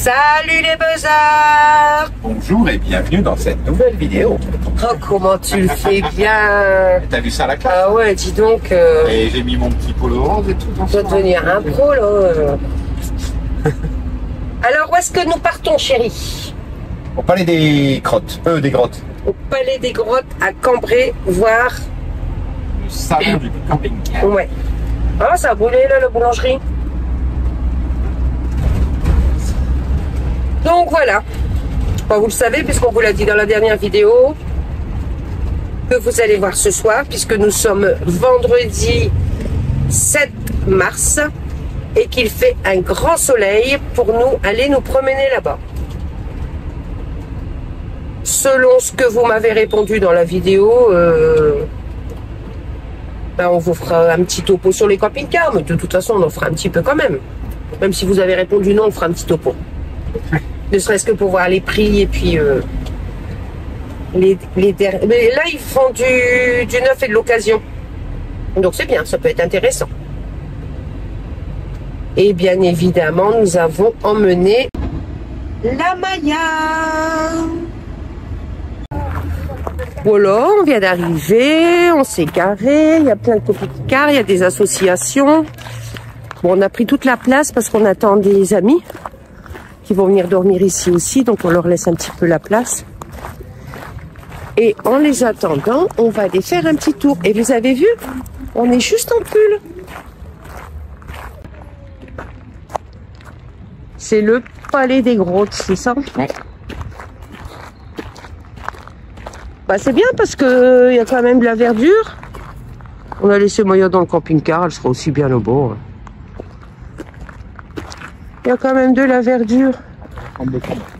Salut les buzzards! Bonjour et bienvenue dans cette nouvelle vidéo. Oh, comment tu le fais bien! T'as vu ça à la classe? Ah ouais, dis donc... Et j'ai mis mon petit polo rose et tout. On doit devenir un pro, là. Alors, où est-ce que nous partons, chérie? Au palais des grottes. Des grottes. Au palais des grottes, à Cambrai, voir... Le salon du camping-car. Ouais. Ah, ça a brûlé, là, la boulangerie. Donc, voilà. Bon, vous le savez, puisqu'on vous l'a dit dans la dernière vidéo, que vous allez voir ce soir, puisque nous sommes vendredi 7 mars et qu'il fait un grand soleil pour nous aller nous promener là-bas. Selon ce que vous m'avez répondu dans la vidéo, ben on vous fera un petit topo sur les camping-cars, mais de toute façon on en fera un petit peu quand même. Même si vous avez répondu non, on fera un petit topo. Ne serait-ce que pour voir les prix et puis mais là ils font du neuf et de l'occasion. Donc c'est bien, ça peut être intéressant. Et bien évidemment, nous avons emmené la Maya. Voilà, on vient d'arriver, on s'est garé, il y a plein de petits cars, il y a des associations. Bon, on a pris toute la place parce qu'on attend des amis qui vont venir dormir ici aussi, donc on leur laisse un petit peu la place. Et en les attendant, on va aller faire un petit tour. Et vous avez vu, on est juste en pull. C'est le palais des grottes, c'est ça? Ouais. Bah c'est bien parce que il y a quand même de la verdure. On a laissé Maya dans le camping-car, elle sera aussi bien au bord. Il y a quand même de la verdure.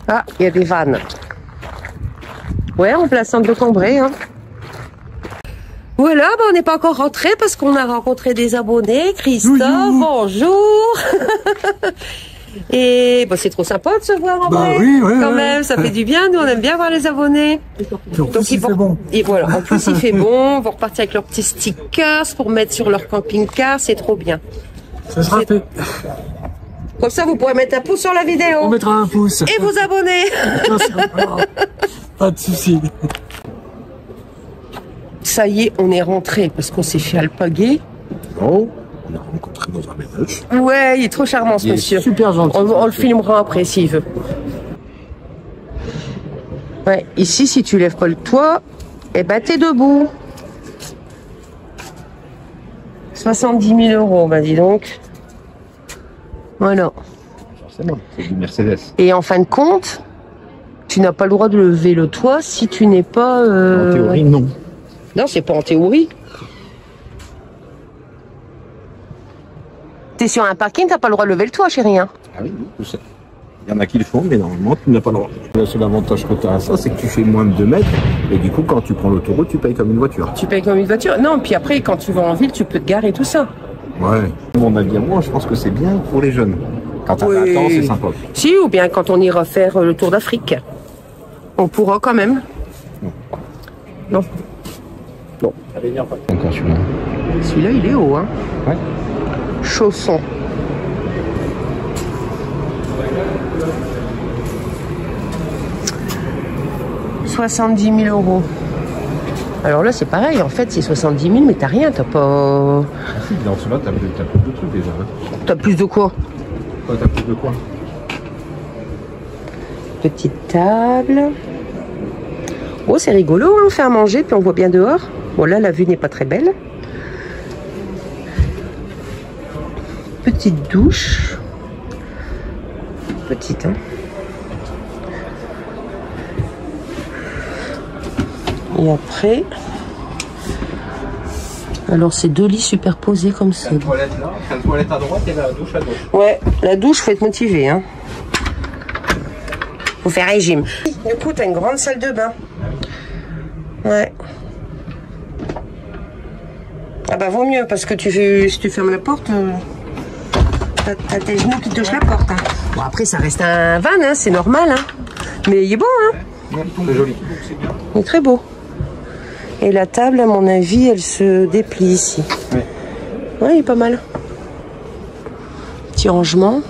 Ah, il y a des vannes. Ouais, en plein centre de Cambrai. Hein. Voilà, bah on n'est pas encore rentré parce qu'on a rencontré des abonnés. Christophe, bonjour. Et bah, c'est trop sympa de se voir en vrai. Oui, quand même, ça fait du bien. Nous, on aime bien voir les abonnés. Donc il fait bon. Et voilà, en plus il fait bon. Ils vont repartir avec leurs petits stickers pour mettre sur leur camping-car. C'est trop bien. Ça sera fait. Comme ça, vous pourrez mettre un pouce sur la vidéo. On mettra un pouce. Et vous abonner. Pas de souci. Ça y est, on est rentré parce qu'on s'est fait alpaguer. Oh, on a rencontré notre ami Neuf. Ouais, il est trop charmant ce monsieur. Super gentil. On le filmera après s'il veut. Ouais, ici, si tu lèves pas le toit, eh ben t'es debout. 70 000 €, bah dis donc. Voilà. Forcément, c'est du Mercedes. Et en fin de compte, tu n'as pas le droit de lever le toit si tu n'es pas... En théorie, non. Non, c'est pas en théorie. T'es sur un parking, t'as pas le droit de lever le toit, chérie. Hein. Ah oui, je sais. Il y en a qui le font, mais normalement, tu n'as pas le droit. Le seul avantage que tu as à ça, c'est que tu fais moins de 2 mètres. Et du coup, quand tu prends l'autoroute, tu payes comme une voiture. Tu payes comme une voiture. Non, puis après, quand tu vas en ville, tu peux te garer tout ça. Ouais. Mon avis à moi, je pense que c'est bien pour les jeunes. Quand t'as 20 ans, c'est sympa. Si, ou bien quand on ira faire le tour d'Afrique. On pourra quand même. Non. Bon. Encore celui-là. Celui-là, il est haut, hein. Ouais. Chausson. « 70 000 €. Alors là, c'est pareil. En fait, c'est 70 000, mais t'as rien. T'as pas... Dans celui-là, t'as plus de trucs déjà. Hein. T'as plus de quoi? T'as plus de quoi? Petite table. Oh, c'est rigolo, hein, on fait à manger, puis on voit bien dehors. Bon, là, la vue n'est pas très belle. Petite douche. Petite, hein. Et après... Alors, c'est 2 lits superposés comme ça. La toilette là, la toilette à droite et la douche à gauche. Ouais, la douche, faut être motivé, hein. Faut faire régime. Du coup, t'as une grande salle de bain. Ouais. Ah bah vaut mieux parce que si tu fermes la porte, t'as tes genoux qui touchent la porte. Hein. Bon après ça reste un van, hein, c'est normal. Hein. Mais il est beau, hein. Ouais, c'est joli. Il est très beau. Et la table, à mon avis, elle se déplie ici. Ouais. Ouais, il est pas mal. Petit rangement.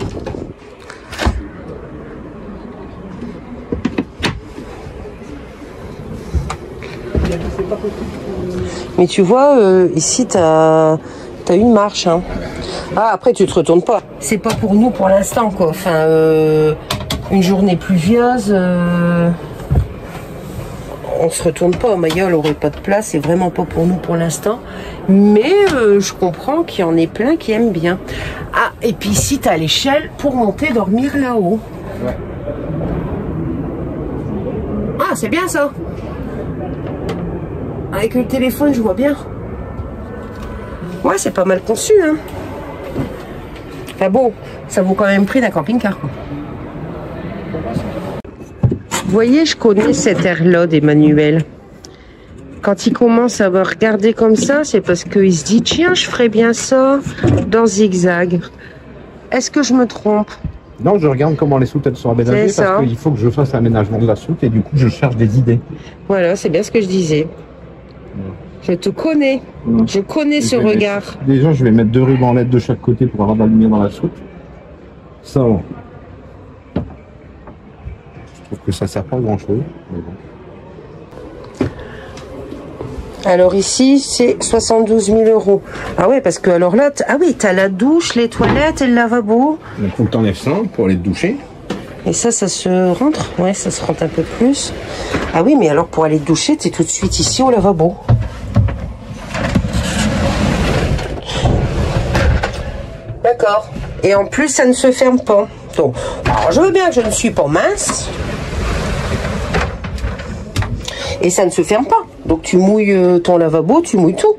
Mais tu vois, ici, t'as une marche. Hein. Ah, après, tu te retournes pas. C'est pas pour nous pour l'instant, quoi. Enfin, une journée pluvieuse, on se retourne pas. Mayol aurait pas de place. C'est vraiment pas pour nous pour l'instant. Mais je comprends qu'il y en ait plein qui aiment bien. Ah, et puis ici, t'as l'échelle pour monter dormir là-haut. Ouais. Ah, c'est bien ça. Avec le téléphone, je vois bien. Ouais, c'est pas mal conçu, hein. Enfin bon, ça vaut quand même le prix d'un camping-car, quoi. Vous voyez, je connais cette air-là d'Emmanuel. Quand il commence à me regarder comme ça, c'est parce qu'il se dit, tiens, je ferais bien ça dans Zigzag. Est-ce que je me trompe? Non, je regarde comment les soutes elles sont aménagées parce qu'il faut que je fasse l'aménagement de la soute et du coup je cherche des idées. Voilà, c'est bien ce que je disais. Je te connais. Je connais ce regard. Déjà, je vais mettre 2 rubans LED de chaque côté pour avoir de la lumière dans la soute. Ça, bon. Je trouve que ça sert pas à grand chose. Mais bon. Alors ici, c'est 72 000 €. Ah ouais, parce que alors là, ah oui, t'as la douche, les toilettes et le lavabo. Donc faut que tu enlèves ça pour aller te doucher. Et ça se rentre? Ouais, ça se rentre un peu plus. Ah oui, mais alors pour aller te doucher, t'es tout de suite ici au lavabo. D'accord. Et en plus, ça ne se ferme pas. Donc, alors je veux bien que je ne suis pas mince. Et ça ne se ferme pas. Donc tu mouilles ton lavabo, tu mouilles tout.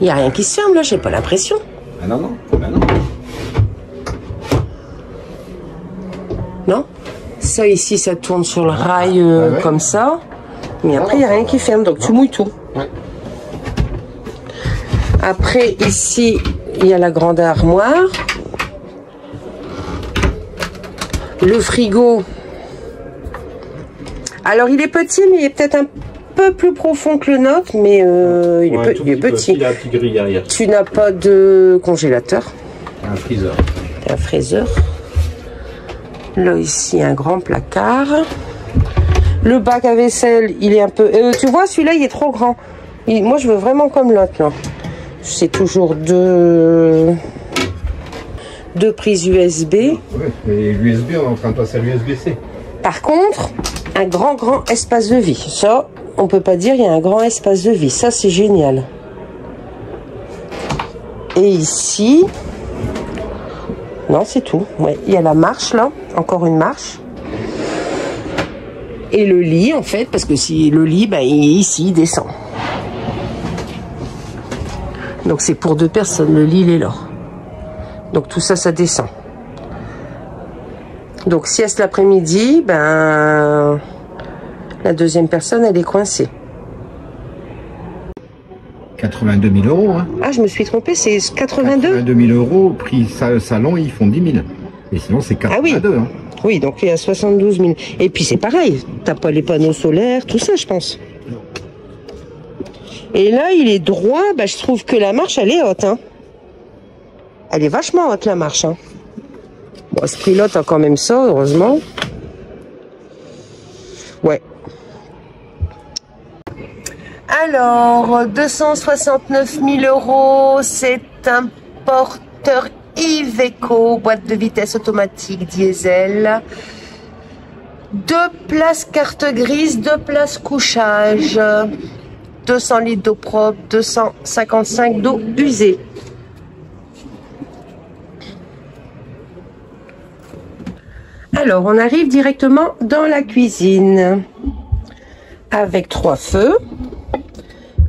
Il n'y a rien qui se ferme là, j'ai pas l'impression. Ah non, non. Ah non. Non? Ça ici, ça tourne sur le rail ouais. Comme ça. Mais après, il n'y a rien qui ferme, donc tu mouilles tout. Ouais. Après, ici, il y a la grande armoire. Le frigo. Alors, il est petit, mais il est peut-être un peu plus profond que le nôtre, mais il est petit. Il a un petit grille derrière. Tu n'as pas de congélateur. Un freezer. Un freezer. Là, ici, un grand placard. Le bac à vaisselle, il est un peu... tu vois, celui-là, il est trop grand. Moi, je veux vraiment comme l'autre, là. C'est toujours deux prises USB. Oui, mais l'USB, on est en train de passer à l'USB-C. Par contre, un grand espace de vie. Ça, on peut pas dire, il y a un grand espace de vie. Ça, c'est génial. Et ici... Non, c'est tout. Ouais, il y a la marche, là. Encore une marche. Et le lit, en fait, parce que si le lit, ben, il est ici, il descend. Donc, c'est pour 2 personnes. Le lit, il est là. Donc, tout ça, ça descend. Donc, sieste l'après-midi, ben, la deuxième personne, elle est coincée. 82 000 €. Hein. Ah, je me suis trompée, c'est 82 000 €, prix salon, ils font 10 000. Et sinon, c'est 82. Ah oui. Hein. Oui, donc il y a 72 000. Et puis c'est pareil, t'as pas les panneaux solaires, tout ça, je pense. Et là, il est droit, bah, je trouve que la marche, elle est haute. Hein. Elle est vachement haute, la marche. Hein. Bon, ce prix-là, t'as quand même ça, heureusement. Ouais. Alors, 269 000 €, c'est un porteur Iveco, boîte de vitesse automatique diesel. 2 places carte grise, 2 places couchage. 200 litres d'eau propre, 255 d'eau usée. Alors, on arrive directement dans la cuisine. Avec 3 feux.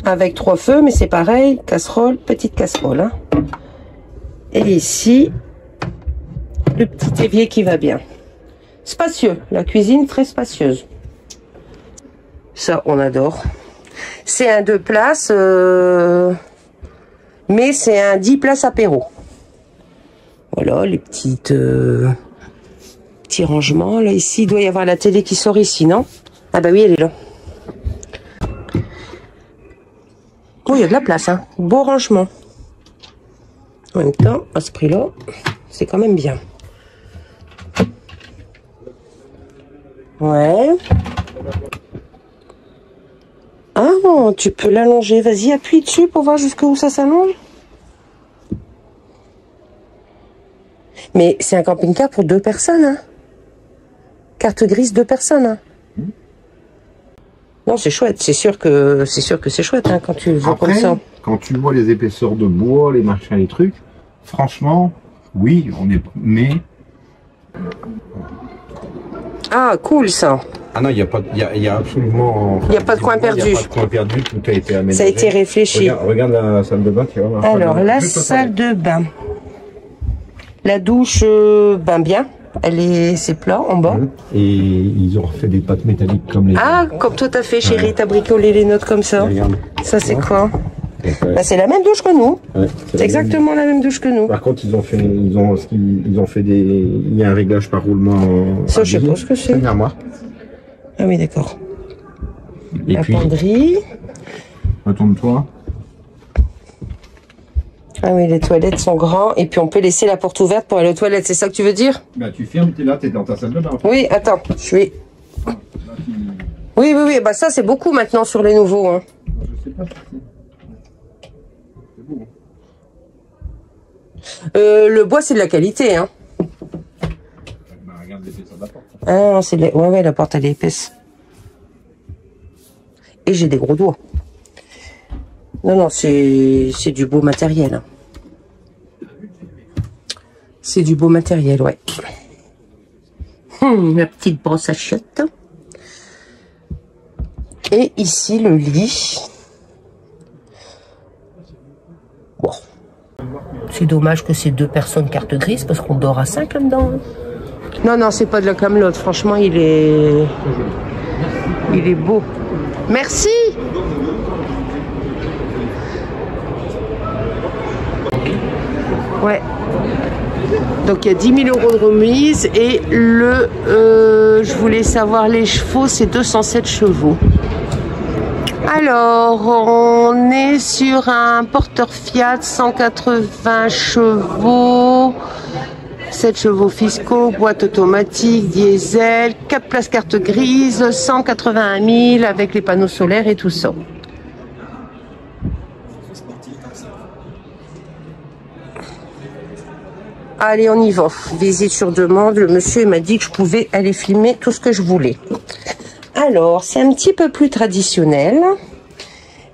Avec 3 feux, mais c'est pareil, casserole, petite casserole. Hein. Et ici, le petit évier qui va bien. Spacieux, la cuisine très spacieuse. Ça, on adore. C'est un 2 places, mais c'est un 10 places apéro. Voilà, les petits rangements. Là, ici, il doit y avoir la télé qui sort ici, non? Ah bah oui, elle est là. Oh, il y a de la place, hein. Beau rangement. En même temps, à ce prix-là, c'est quand même bien. Ouais. Ah, non, tu peux l'allonger. Vas-y, appuie dessus pour voir jusqu'où ça s'allonge. Mais c'est un camping-car pour 2 personnes. Hein. Carte grise, 2 personnes. Hein. Non, c'est chouette. C'est sûr que c'est chouette hein, quand tu le vois comme ça. Quand tu vois les épaisseurs de bois, les machins, les trucs, franchement, oui, on est... Mais... Ah, cool ça. Ah non, il n'y a absolument... Il n'y a pas de coin perdu. Il n'y a pas de coin perdu, tout a été aménagé. Ça a été réfléchi. Regarde la salle de bain, tu vois. Alors, la salle de bain. La douche, bien. C'est plat en bas. Et ils ont refait des pattes métalliques comme les... Ah, comme toi t'as fait, chérie. Ouais. T'as bricolé les notes comme ça. Regarde. Ça, c'est quoi? Bah, c'est la même douche que nous. Ouais, c'est exactement la même douche que nous. Par contre, ils ont fait des... Il y a un réglage par roulement. Ça, je sais pas ce que c'est. C'est une armoire. Ah oui, d'accord. Et la puis... penderie. Retourne-toi. Ah oui, les toilettes sont grands. Et puis, on peut laisser la porte ouverte pour aller aux toilettes. C'est ça que tu veux dire? Bah, tu fermes, t'es là, t'es dans ta salle de bain. Oui, attends, je suis... Oui, bah ça, c'est beaucoup maintenant sur les nouveaux. Hein. Je sais pas si c'est beau. Le bois, c'est de la qualité. Hein. Bah, regarde l'épaisseur de la porte. Ah, c'est de la... Ouais, la porte, elle est épaisse. Et j'ai des gros doigts. Non, c'est du beau matériel. Hein. C'est du beau matériel, ouais. La petite brosse à chiottes. Et ici, le lit. Bon. C'est dommage que c'est 2 personnes carte grise, parce qu'on dort à 5 là-dedans. Non, c'est pas de la camelote. Franchement, il est beau. Merci. Ouais. Donc il y a 10 000 € de remise et je voulais savoir les chevaux, c'est 207 chevaux. Alors, on est sur un porteur Fiat, 180 chevaux, 7 chevaux fiscaux, boîte automatique, diesel, 4 places carte grise, 181 000 avec les panneaux solaires et tout ça. Allez, on y va. Visite sur demande. Le monsieur m'a dit que je pouvais aller filmer tout ce que je voulais. Alors, c'est un petit peu plus traditionnel.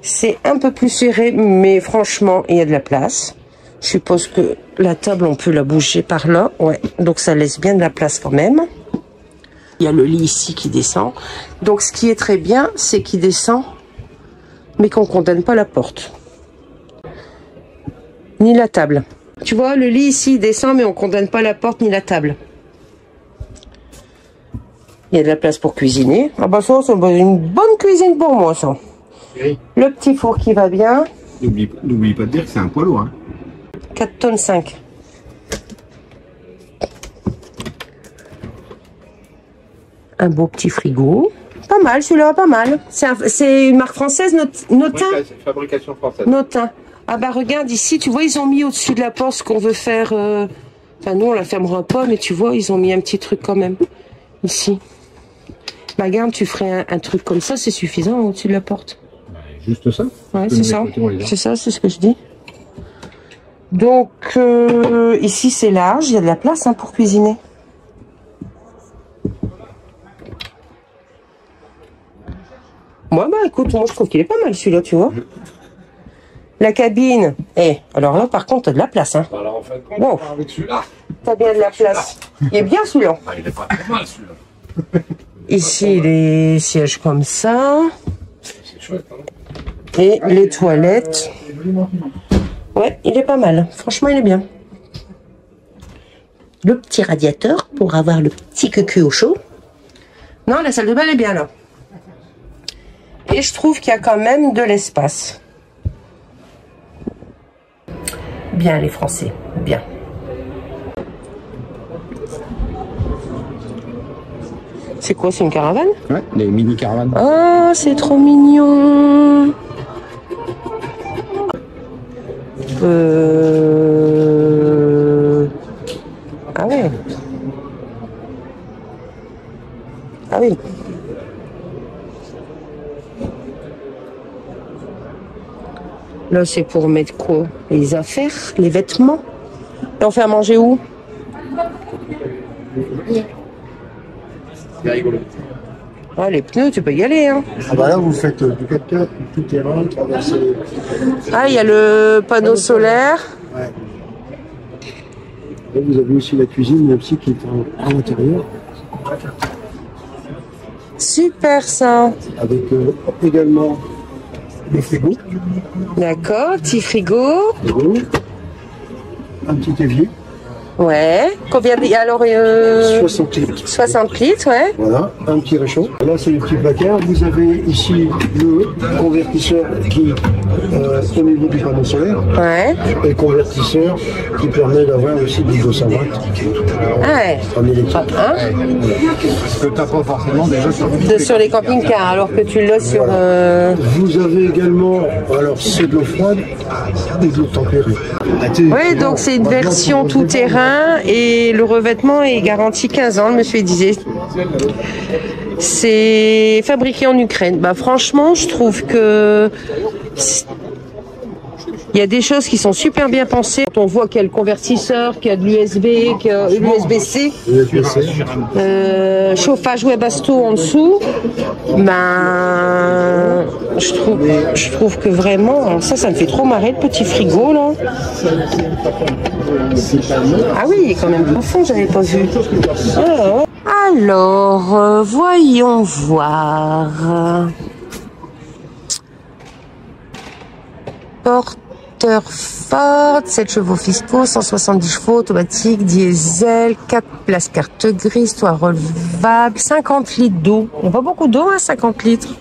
C'est un peu plus serré, mais franchement, il y a de la place. Je suppose que la table, on peut la bouger par là. Ouais, donc ça laisse bien de la place quand même. Il y a le lit ici qui descend. Donc, ce qui est très bien, c'est qu'il descend, mais qu'on ne condamne pas la porte. Ni la table. Tu vois, le lit ici il descend, mais on ne condamne pas la porte ni la table. Il y a de la place pour cuisiner. Ah bah ça, c'est une bonne cuisine pour moi, ça. Oui. Le petit four qui va bien. N'oublie pas de dire que c'est un poids lourd. Hein. 4,5 tonnes. Un beau petit frigo. Pas mal, celui-là, pas mal. C'est une marque française, Notin. Fabrication française. Notin. Ah bah regarde ici, tu vois, ils ont mis au-dessus de la porte ce qu'on veut faire. Enfin, nous, on la fermera pas, mais tu vois, ils ont mis un petit truc quand même. Ici. Bah regarde, tu ferais un truc comme ça, c'est suffisant au-dessus de la porte. Juste ça? Ouais, c'est ça. C'est ça, c'est ce que je dis. Donc, ici, c'est large. Il y a de la place hein, pour cuisiner. Moi, bah écoute, moi, je trouve qu'il est pas mal, celui-là, tu vois. La cabine. Alors là, par contre, t'as de la place. Hein. Alors, en fin de compte, wow. avec celui-là. T'as bien de la place. Il est bien, celui-là. Ah, il est pas trop mal, celui-là. Ici, les sièges comme ça. C'est chouette, hein. Et les toilettes. Ouais, il est pas mal. Franchement, il est bien. Le petit radiateur pour avoir le petit cucu au chaud. Non, la salle de bain est bien, là. Et je trouve qu'il y a quand même de l'espace. Bien les Français, bien. C'est quoi, c'est une caravane? Ouais, les mini caravanes. Ah, c'est trop mignon. Ah ouais. Ah oui. Là, c'est pour mettre quoi? Les affaires, les vêtements. Et on fait à manger où? Ah, les pneus, tu peux y aller, hein. Ah bah là, vous faites du 4x4, tout terrain, traverser. Ah, il y a le panneau solaire. Ouais. Là, vous avez aussi la cuisine, même si qui est à l'intérieur. Super, ça. Avec également des frigos. D'accord, petit frigo. Un petit évier. Ouais. Combien de... Alors, 60 litres. 60 litres, ouais. Voilà, un petit réchaud. Là, c'est le petit placard. Vous avez ici le convertisseur qui est au niveau du panneau solaire. Ouais. Et le convertisseur qui permet d'avoir aussi du 220. Ah ouais. En électrique. Hein? Ce que tu n'as pas forcément déjà Sur les camping-cars, alors que tu l'as sur... Vous avez également, alors c'est de l'eau froide et de l'eau tempérée. Oui, donc c'est une version tout terrain et le revêtement est garanti 15 ans, le monsieur disait. C'est fabriqué en Ukraine. Bah franchement, je trouve que il y a des choses qui sont super bien pensées. Quand on voit qu'il y a le convertisseur, qu'il y a de l'USB, qu'il y a l'USB-C, chauffage web asto en dessous, ben je trouve que vraiment, ça me fait trop marrer le petit frigo là. Ah oui, il est quand même profond, j'avais pas vu. Alors, voyons voir. Porteur Ford, 7 chevaux fiscaux, 170 chevaux, automatique, diesel, 4 places carte grise, toit relevable, 50 litres d'eau. Il n'y a pas beaucoup d'eau, hein, 50 litres.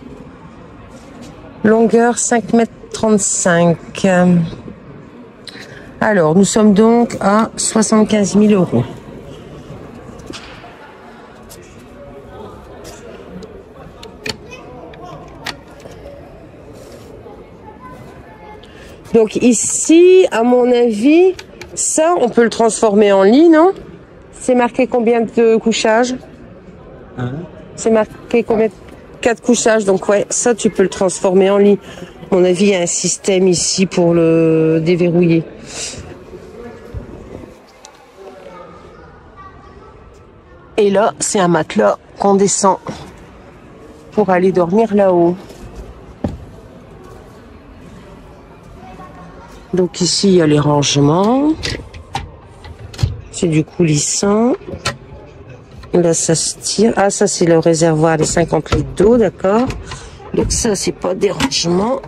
Longueur 5,35 m. Alors, nous sommes donc à 75 000 euros. Donc ici, à mon avis, ça, on peut le transformer en lit, non? C'est marqué combien de couchages? C'est marqué combien? 4 couchages, donc ouais, ça, tu peux le transformer en lit. À mon avis, il y a un système ici pour le déverrouiller. Et là, c'est un matelas qu'on descend pour aller dormir là-haut. Donc ici, il y a les rangements. C'est du coulissant. Là, ça se tire. Ah, ça, c'est le réservoir des 50 litres d'eau, d'accord. Donc ça, c'est pas des rangements.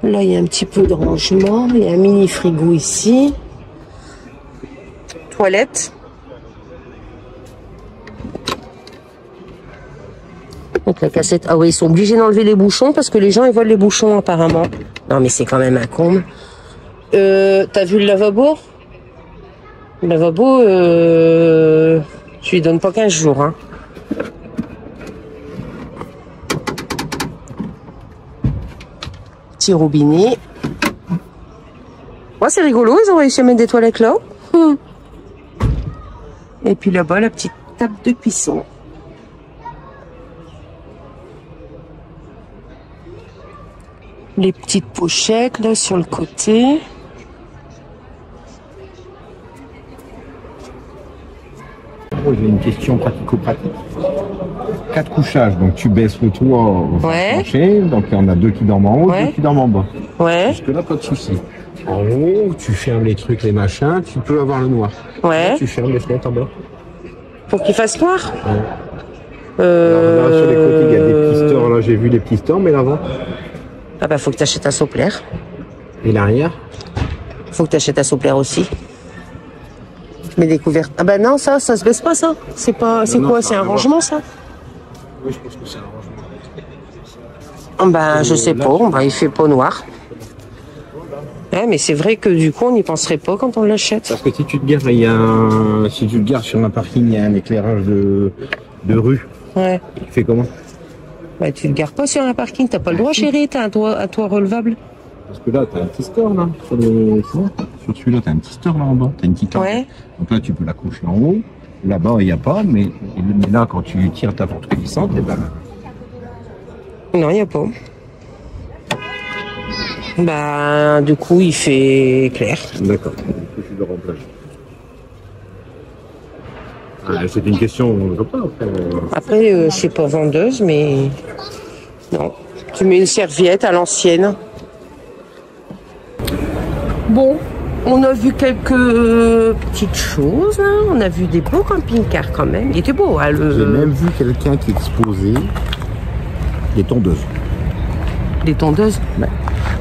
Là, il y a un petit peu de rangement. Il y a un mini frigo ici. Toilette. Donc la cassette. Ah oui, ils sont obligés d'enlever les bouchons parce que les gens, ils volent les bouchons, apparemment. Non, mais c'est quand même un comble. T'as vu le lavabo? Le lavabo, tu lui donnes pas 15 jours, hein. Petit robinet. Ouais, c'est rigolo, ils ont réussi à mettre des toilettes là. Et puis là-bas, la petite table de cuisson. Les petites pochettes là sur le côté. J'ai une question pratico-pratique. 4 couchages, donc tu baisses le toit au plancher, donc il y en a 2 qui dorment en haut, 2 qui dorment en bas. Ouais. Jusque là, pas de souci. En haut, tu fermes les trucs, les machins, tu peux avoir le noir. Ouais. Là, tu fermes les fenêtres en bas. Pour qu'il fasse noir. Ouais. Alors là, sur les côtés, il y a des petits stores. Là, j'ai vu les petits stores, mais l'avant. Ah bah faut que tu achètes un soplaire. Et l'arrière? Faut que tu achètes un soplaire aussi. Mais des couvertes. Ah bah non, ça se baisse pas, ça. C'est pas. C'est quoi? C'est un rangement, ça? Oui, je pense que c'est un rangement. Ah bah je sais pas. Bah il fait pas noir. Ouais, mais c'est vrai que du coup on n'y penserait pas quand on l'achète. Parce que si tu te gares, si tu te gares sur un parking, il y a un éclairage de rue. Ouais. Tu fais comment? Bah tu te gares pas sur un parking, t'as pas le droit, chérie, t'as un toit relevable. Parce que là, t'as un petit store, là. Sur celui-là, t'as un petit store, là, en bas. T'as une petite lampe. Ouais. Donc là, tu peux la coucher en haut. Là-bas, il n'y a pas, mais là, quand tu tires ta porte glissante, et ben... Non, il n'y a pas. Bah, du coup, il fait clair. D'accord. Je le remplace. C'est une question comme ça. Après, je suis pas vendeuse, mais non. Tu mets une serviette à l'ancienne. Bon, on a vu quelques petites choses. Hein. On a vu des beaux camping-cars quand même. Il était beau. Hein, J'ai même vu quelqu'un qui exposait des tondeuses. Des tondeuses. Ouais.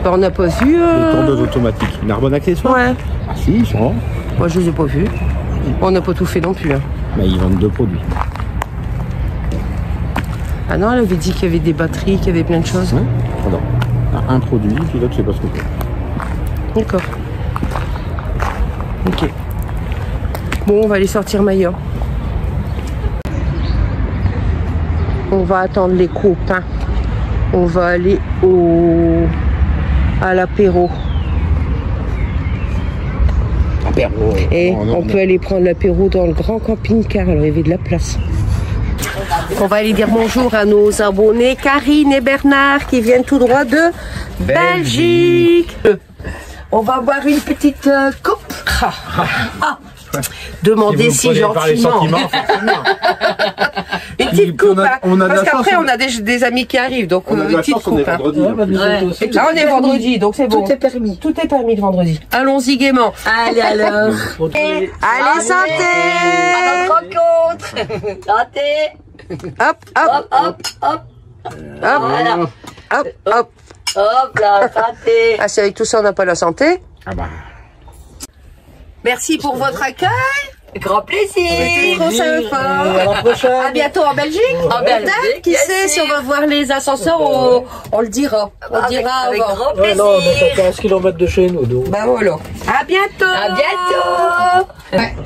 Bah, on n'a pas vu. Des tondeuses automatiques. Narbonne accessoire. Ouais. Ah si, ils sont. Moi, je les ai pas vus. On n'a pas tout fait non plus. Hein. Mais ils vendent deux produits. Ah non, elle avait dit qu'il y avait des batteries, qu'il y avait plein de choses. Ouais. Pardon. Un produit, puis l'autre, je sais pas ce que c'est. D'accord. Ok. Bon, on va aller sortir Maya. On va attendre les copains. On va aller à l'apéro. Et on peut aller prendre l'apéro dans le grand camping-car. Alors, il y avait de la place. On va aller dire bonjour à nos abonnés Karine et Bernard qui viennent tout droit de Belgique. On va boire une petite coupe. Demandez si gentiment. Une petite coupe. Parce qu'après, on a des amis qui arrivent. Donc, une petite coupe. Là, on est vendredi, donc c'est bon. Tout est permis. Tout est permis le vendredi. Allons-y gaiement. Allez alors. Allez, santé. À notre rencontre. Santé. Hop, hop, Hop, hop. Voilà. hop, hop. Hop là, santé. Ah, si avec tout ça, on n'a pas la santé. Ah bah. Merci pour votre accueil. Grand plaisir. C'était trop sympa. À la prochaine. À bientôt en Belgique. En Belgique, Qui bien sait, si sûr. on va voir les ascenseurs, on le dira. On le dira Avec avant. grand Ouais, plaisir. non, on est à 15 km de chez nous. Donc. Bah voilà. À bientôt. À bientôt.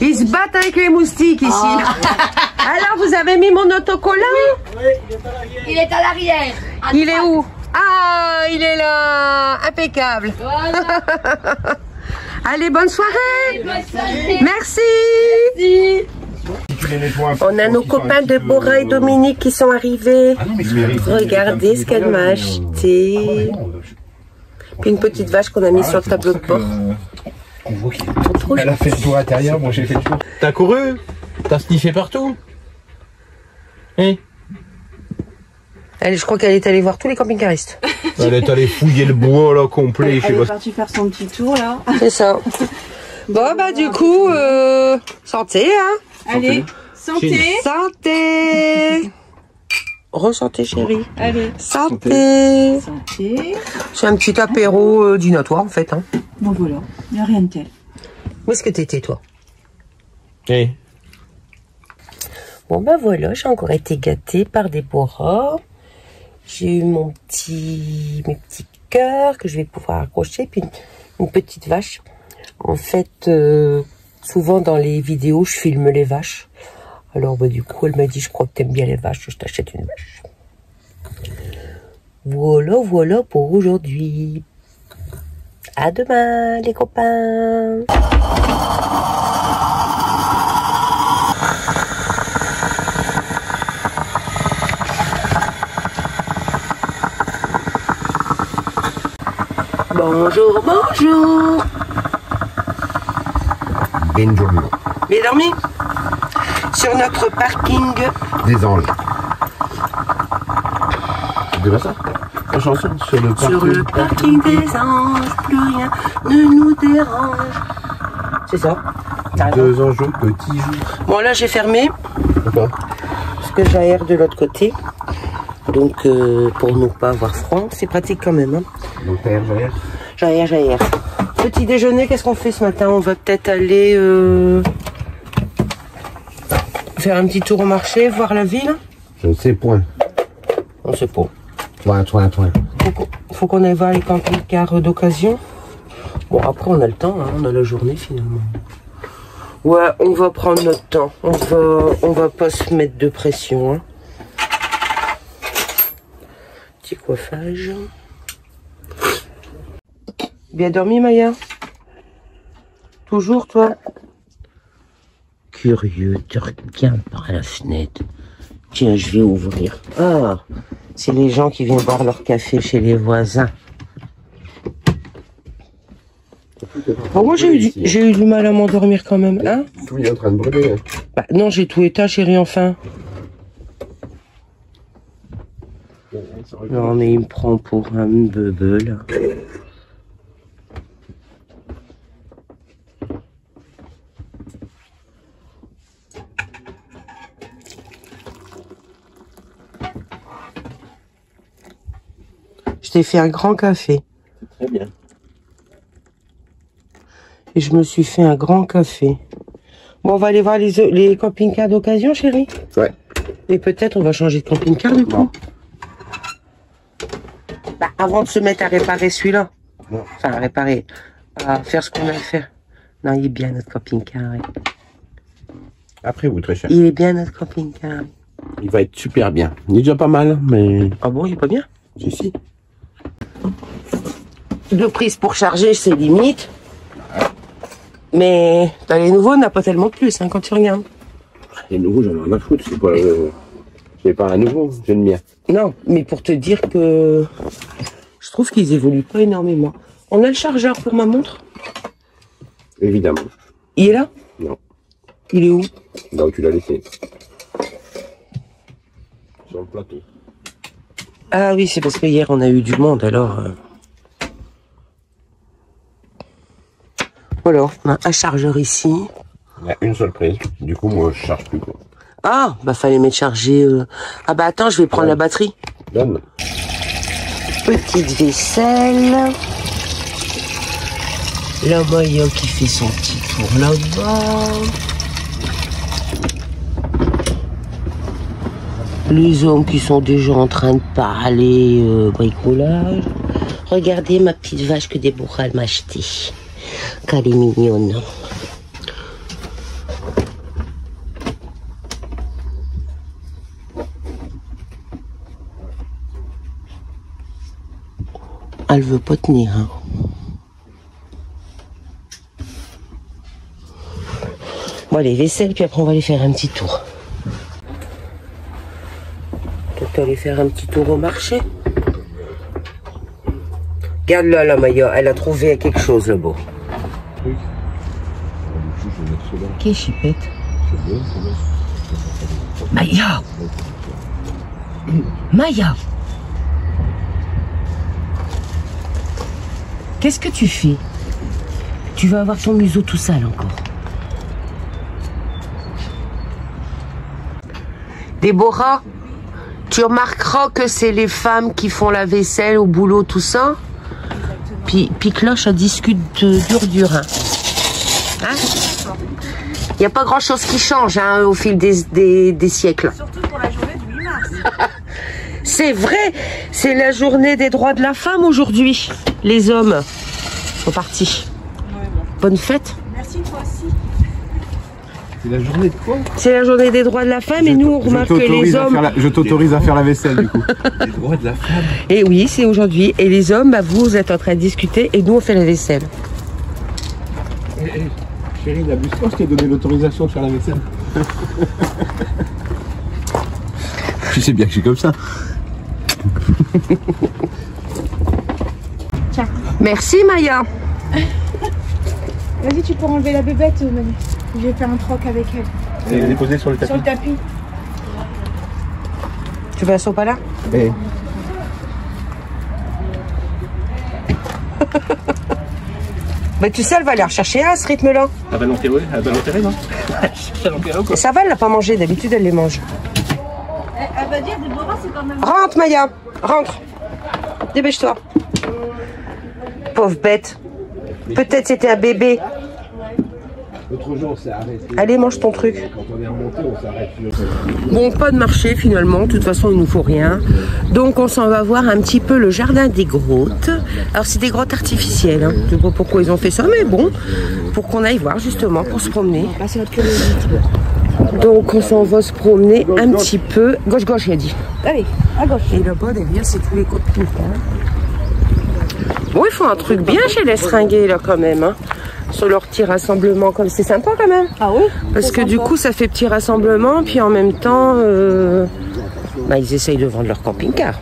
Ils se battent avec les moustiques ici. Alors, vous avez mis mon autocollant? Il est à l'arrière. Il est où? Ah, il est là. Impeccable. Voilà. Allez, bonne soirée. Merci. On a nos copains de Bora et Dominique qui sont arrivés. Regardez ce qu'elle m'a acheté. Puis une petite vache qu'on a mis sur le tableau de bord. Elle a fait le tour intérieur, moi j'ai fait le tour. T'as couru? T'as sniffé partout? Hein? Elle, je crois qu'elle est allée voir tous les camping-caristes. Elle est allée fouiller le bois là complet. Elle est partie faire son petit tour là. C'est ça. Bon, bah du coup, santé, hein. Allez, santé. Santé. Ressentez, chérie. Allez, Santé. santé. C'est un petit apéro dînatoire, en fait. Hein. Bon voilà, il n'y a rien de tel. Où est-ce que t'étais, toi? Hey. Bon, bah voilà, j'ai encore été gâtée par Déborah. J'ai eu mes petits cœurs que je vais pouvoir accrocher, puis une petite vache. En fait, souvent dans les vidéos, je filme les vaches. Alors, bah, du coup, elle m'a dit, je crois que t'aimes bien les vaches, je t'achète une vache. Voilà pour aujourd'hui. À demain, les copains. Bonjour, bonjour. Benjour. Bien dormi? Sur notre parking. Des anges. C'est pas ça? La chanson sur le parking. Sur le parking des anges, plus rien ne nous dérange. C'est ça. Deux anges au petit jour. Bon, là, j'ai fermé. Pourquoi? Parce que j'aère de l'autre côté. Donc, pour ne pas avoir froid, c'est pratique quand même. Hein. Donc t'aères, J'aère. Petit déjeuner, qu'est-ce qu'on fait ce matin? On va peut-être aller faire un petit tour au marché, voir la ville. Je ne sais point. On sait pas. Point. Faut qu'on aille voir les camping-cars d'occasion. Bon, après, on a le temps, hein, on a la journée finalement. Ouais, on va prendre notre temps. On va pas se mettre de pression. Hein. Petit coiffage. Bien dormi, Maya? Toujours, toi? Curieux, tu regardes par la fenêtre. Tiens, je vais ouvrir. Ah, c'est les gens qui viennent boire leur café chez les voisins. Bon, moi, j'ai eu du mal à m'endormir quand même, hein? Tout est en train de brûler. Bah, non, j'ai tout éteint, chérie, enfin. Non, mais il me prend pour un bebe, là. Je t'ai fait un grand café. Très bien. Et je me suis fait un grand café. Bon, on va aller voir les camping-cars d'occasion, chérie. Ouais. Et peut-être on va changer de camping-car du coup. Non. Bah, avant de se mettre à réparer celui-là. Non. Enfin, à réparer. À faire ce qu'on a à faire. Non, il est bien notre camping-car. Après vous, très cher. Il est bien notre camping-car. Il va être super bien. Il est déjà pas mal, mais... Ah bon, il est pas bien? Si, si. 2 prises pour charger, c'est limite. Mais dans les nouveaux, on n'a pas tellement de plus, hein, quand tu regardes. Les nouveaux, j'en ai rien à foutre. C'est pas un nouveau, j'ai le mien. Non, mais pour te dire que je trouve qu'ils évoluent pas énormément. On a le chargeur pour ma montre? Évidemment. Il est là? Non. Il est où? Là où tu l'as laissé. Sur le plateau. Ah oui, c'est parce que hier on a eu du monde, alors... Voilà, on a un chargeur ici. Il y a une seule prise. Du coup, moi, je charge plus, quoi. Ah, bah fallait mettre charger... Ah bah attends, je vais prendre la batterie. Donne. Petite vaisselle. La Maya qui fait son petit tour là-bas. Les hommes qui sont déjà en train de parler bricolage. Regardez ma petite vache que Déborah m'a achetée. Qu'elle est mignonne. Elle veut pas tenir. Hein. Bon, allez, vaisselle, puis après on va aller faire un petit tour. Donc, aller faire un petit tour au marché. Regarde là, la Maya, elle a trouvé quelque chose là-bas. Qu'est-ce chipette? Maya! Maya! Qu'est-ce que tu fais? Tu vas avoir ton museau tout sale encore. Déborah, tu remarqueras que c'est les femmes qui font la vaisselle au boulot, tout ça. Puis Cloche, elle discute dur. Hein? Il n'y a pas grand-chose qui change hein, au fil des siècles. Surtout pour la journée du 8 mars. C'est vrai, c'est la journée des droits de la femme aujourd'hui. Les hommes sont partis. Ouais, bon. Bonne fête. Merci, toi aussi. C'est la journée de quoi? C'est la journée des droits de la femme et nous on remarque que les hommes... Je t'autorise à faire la vaisselle du coup. Les droits de la femme. Et oui, c'est aujourd'hui. Et les hommes, bah, vous êtes en train de discuter et nous on fait la vaisselle. Chérie, n'abuse pas, je t'ai donné l'autorisation de faire la vaisselle. Tu sais bien que je suis comme ça. Tiens. Merci Maya. Vas-y, tu peux enlever la bébête, Manu. Je vais faire un troc avec elle. Et déposer sur le tapis. Sur le tapis. Tu veux un sopalin? Eh. Mais tu sais, elle va aller rechercher à ce rythme-là. Elle va l'enterrer, non? Ça va, elle l'a pas mangé. D'habitude, elle les mange. Elle va dire, Déborah, c'est quand même... Rentre, Maya. Rentre. Dépêche-toi. Pauvre bête. Peut-être c'était un bébé. L'autre jour, on s'est arrêté. Allez, mange ton truc. Quand on est remonté, on s'arrête. Bon, pas de marché finalement. De toute façon, il nous faut rien. Donc, on s'en va voir un petit peu le jardin des grottes. Alors, c'est des grottes artificielles. Hein. Je sais pas pourquoi ils ont fait ça, mais bon, pour qu'on aille voir justement, pour se promener. Donc, on s'en va se promener un petit peu. Gauche, il a dit. Allez, à gauche. Et là-bas, derrière, c'est tous les copines. Bon, ils font un truc bien chez les Seringués, là, quand même. Hein. Sur leur petit rassemblement, comme c'est sympa, quand même. Ah oui? Parce que du coup, ça fait petit rassemblement, puis en même temps, bah, ils essayent de vendre leur camping-car.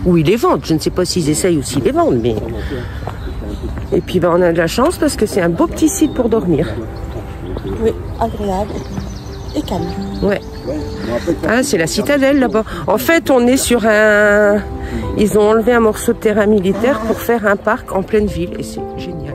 Ou ils les vendent. Je ne sais pas s'ils essayent ou s'ils les vendent, mais Et puis on a de la chance parce que c'est un beau petit site pour dormir. Oui, agréable et calme. Ouais. Ah, c'est la citadelle là-bas. En fait, on est sur un... Ils ont enlevé un morceau de terrain militaire pour faire un parc en pleine ville et c'est génial.